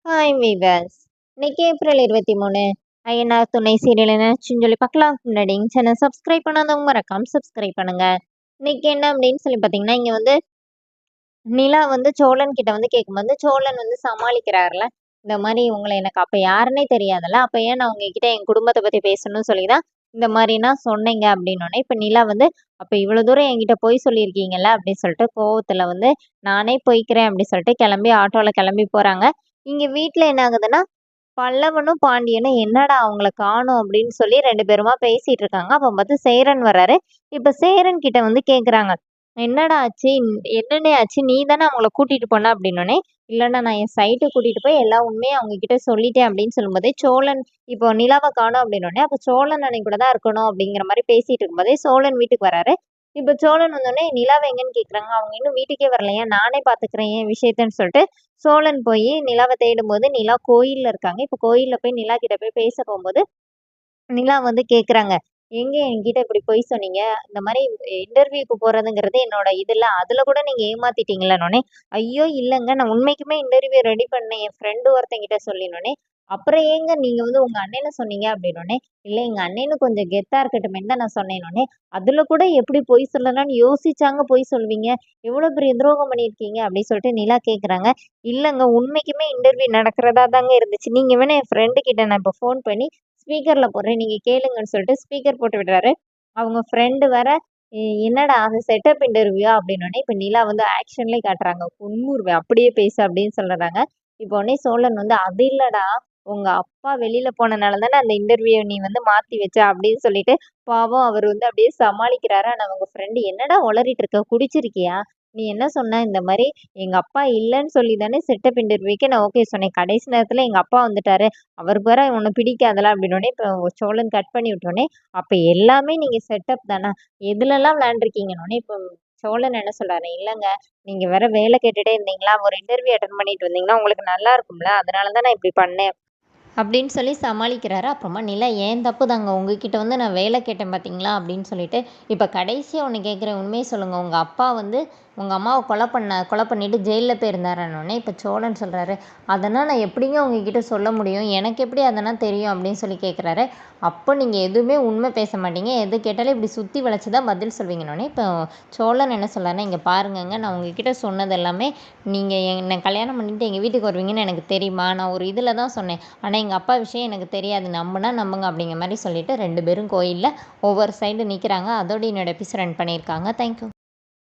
Hi viewers. இன்னைக்கு April 23 Ayyanar Thunai serial என்னாச்சுன்னு சொல்லி பார்க்கலாம். முன்னாடி எங்கள் சேனல் சப்ஸ்கிரைப் பண்ணாதவங்க மறக்காம சப்ஸ்கிரைப் பண்ணுங்க. இன்னைக்கு என்ன அப்படின்னு சொல்லி பார்த்தீங்கன்னா, இங்கே வந்து நிலா வந்து சோழன் கிட்ட வந்து கேட்கும்போது சோழன் வந்து சமாளிக்கிறாருல, இந்த மாதிரி உங்களை எனக்கு அப்போ யாருன்னே தெரியாதுல்ல, அப்போ ஏன் நான் உங்ககிட்ட என் குடும்பத்தை பற்றி பேசணும்னு சொல்லி தான் இந்த மாதிரினா சொன்னீங்க அப்படின்னோடனே, இப்போ நிலா வந்து அப்போ இவ்வளோ தூரம் என்கிட்ட போய் சொல்லியிருக்கீங்கல்ல அப்படின்னு சொல்லிட்டு கோவத்தில் வந்து நானே போய்க்கிறேன் அப்படின்னு சொல்லிட்டு கிளம்பி ஆட்டோவில் கிளம்பி போகிறாங்க. இங்கே வீட்டில் என்ன ஆகுதுன்னா, பல்லவனும் பாண்டியனும் என்னடா அவங்கள காணோம் அப்படின்னு சொல்லி 2 பேருமா பேசிட்டு இருக்காங்க. அப்ப பார்த்து சேரன் வராரு. இப்ப சேரன் கிட்ட வந்து கேட்குறாங்க. "என்னடா ஆச்சு? என்னண்ணே ஆச்சு? நீ தானே அவங்கள கூட்டிட்டு போன?" அப்படின்னோனே, "இல்லண்ணா நான் என் சைட்டு கூட்டிட்டு போய் எல்லா உண்மையும் அவங்க கிட்ட சொல்லிட்டேன்" அப்படின்னு சொல்லும்போதே, சோழன் இப்போ நிலாவ காணோம் அப்படின்னோனே, அப்ப சோழன் அன்னைக்கு கூட தான் இருக்கணும் அப்படிங்கிற மாரி பேசிட்டு இருக்கும்போதே, சோழன் வீட்டுக்கு வராரு. இப்ப சோழன் வந்தோனே, "நிலாவ எங்கன்னு?" கேட்குறாங்க. அவங்க இன்னும் வீட்டுக்கே வரலையா? நானே பார்த்துக்கிறேன் என் விஷயத்தன்னு சொல்லிட்டு, சோழன் போயி நிலாவ தேடும்போது, நிலா கோயில்ல இருக்காங்க. இப்ப கோயில்ல போய் நிலா கிட்ட போய் பேச போம்போது, நிலா வந்து கேட்குறாங்க. "ஏங்க என்கிட்ட இப்படி பொய் சொன்னீங்க? இந்த மாரி இன்டர்வியூக்கு போறதுங்கிறது என்னோட இது இல்ல. அதுல கூட நீங்க ஏமாத்திட்டீங்களன்னோனே." "ஐயோ! இல்லங்க. நான் உண்மைக்குமே இன்டர்வியூ ரெடி பண்ணேன். என் ஃப்ரெண்டு ஒருத்தன்கிட்ட சொல்லினோனே." "அப்புறம் ஏங்க நீங்க வந்து உங்க அண்ணன சொன்னீங்க?" அப்படின்னோனே, "இல்ல எங்க அண்ணனும் கொஞ்சம் கெத்தா இருக்கட்டுமேன்னு தான் நான் சொன்னேன்னோனே." "அதுல கூட எப்படி பொய் சொல்லலாம்ன்னு யோசிச்சாங்க பொய் சொல்வீங்க? எவ்வளோ பெரிய துரோகம் பண்ணியிருக்கீங்க?" அப்படின்னு சொல்லிட்டு நிலா கேட்குறாங்க. "இல்லங்க உண்மைக்குமே இன்டர்வியூ நடக்கிறதா தாங்க இருந்துச்சு. நீங்க வேணா என் ஃப்ரெண்டு கிட்ட நான் இப்போ ஃபோன் பண்ணி ஸ்பீக்கர்ல போடுறேன். நீங்க கேளுங்கன்னு" சொல்லிட்டு ஸ்பீக்கர் போட்டு விடுறாரு. அவங்க ஃப்ரெண்டு வேற, என்னடா அது செட்டப் இன்டர்வியூவா?" அப்படின்னோனே, இப்ப நிலா வந்து ஆக்ஷன்லயே காட்டுறாங்க. "கொன்னுருவேன். அப்படியே பேசு" அப்படின்னு சொல்றாங்க. இப்போ உடனே சோழன் வந்து, "அது இல்லடா. உங்க அப்பா வெளியில போனனால தானே அந்த இன்டர்வியூ நீ வந்து மாத்தி வச்ச" அப்படின்னு சொல்லிட்டு, பாவம் அவர் வந்து அப்படியே சமாளிக்கிறாரு. ஆனா அவங்க ஃப்ரெண்டு, "என்னடா உளறிட்டு இருக்க? குடிச்சிருக்கியா? நீ என்ன சொன்ன? இந்த மாரி எங்க அப்பா இல்லன்னு சொல்லி தானே செட்டப் இன்டர்வியூக்கே நான் ஓகே சொன்னேன். கடைசி நேரத்துல எங்க அப்பா வந்துட்டாரு. அவருக்கு வேற உன்ன பிடிக்காதுல்ல" அப்படின்னோனே, இப்போ சோழன் கட் பண்ணி விட்டோனே, "அப்ப எல்லாமே நீங்க செட்டப் தானா? எதுலலாம் விளையாண்டுருக்கீங்கன்னோனே." இப்போ சோழன் என்ன சொல்றாரு, "இல்லங்க, நீங்க வேற வேலை கேட்டுட்டே இருந்தீங்களா? ஒரு இன்டர்வியூ அட்டெண்ட் பண்ணிட்டு வந்தீங்கன்னா, உங்களுக்கு நல்லா இருக்கும்ல. அதனால தான் நான் இப்படி பண்ணேன்." அப்படின்னு சொல்லி சமாளிக்கிறாரு. அப்புறமா நிலா "ஏன் தப்பு தாங்க. உங்ககிட்ட வந்து நான் வேலை கேட்டேன் பார்த்தீங்களா?" அப்படின்னு சொல்லிட்டு, "இப்ப கடைசியா ஒண்ணு கேட்குறேன். உண்மைய சொல்லுங்க. உங்க அப்பா வந்து உங்க அம்மாவ கொலை பண்ணிட்டு ஜெயில்ல போயிருந்தாருன்னோனே." இப்ப சோழன் சொல்றாரு, "அதெல்லாம் நான் எப்படிங்க உங்ககிட்ட சொல்ல முடியும்? எனக்கு எப்படி அதெல்லாம் தெரியும்?" அப்படின்னு சொல்லி கேட்குறாரு. "அப்போ நீங்க எதுவுமே உண்மை பேச மாட்டீங்க. எது கேட்டாலும் இப்படி சுத்தி வளைச்சு தான் பதில் சொல்வீங்கன்னோனே." இப்போ சோழன் என்ன சொல்றாருன்னா, "இங்க பாருங்கங்க. நான் உங்ககிட்ட சொன்னது எல்லாமே நீங்க என்ன கல்யாணம் பண்ணிட்டு எங்க வீட்டுக்கு வருவீங்கன்னு எனக்கு தெரியுமா? நான் ஒரு இதுல தான் சொன்னேன். ஆனா எங்க அப்பா விஷயம் எனக்கு தெரியாது. நம்புனா நம்புங்க" அப்படிங்கிற மாரி சொல்லிட்டு 2 பேரும் கோயில்ல ஒவ்வொரு சைடு நிக்கிறாங்க. அதோட என்னோட எபிசோட் ரன் பண்ணியிருக்காங்க. Thank you.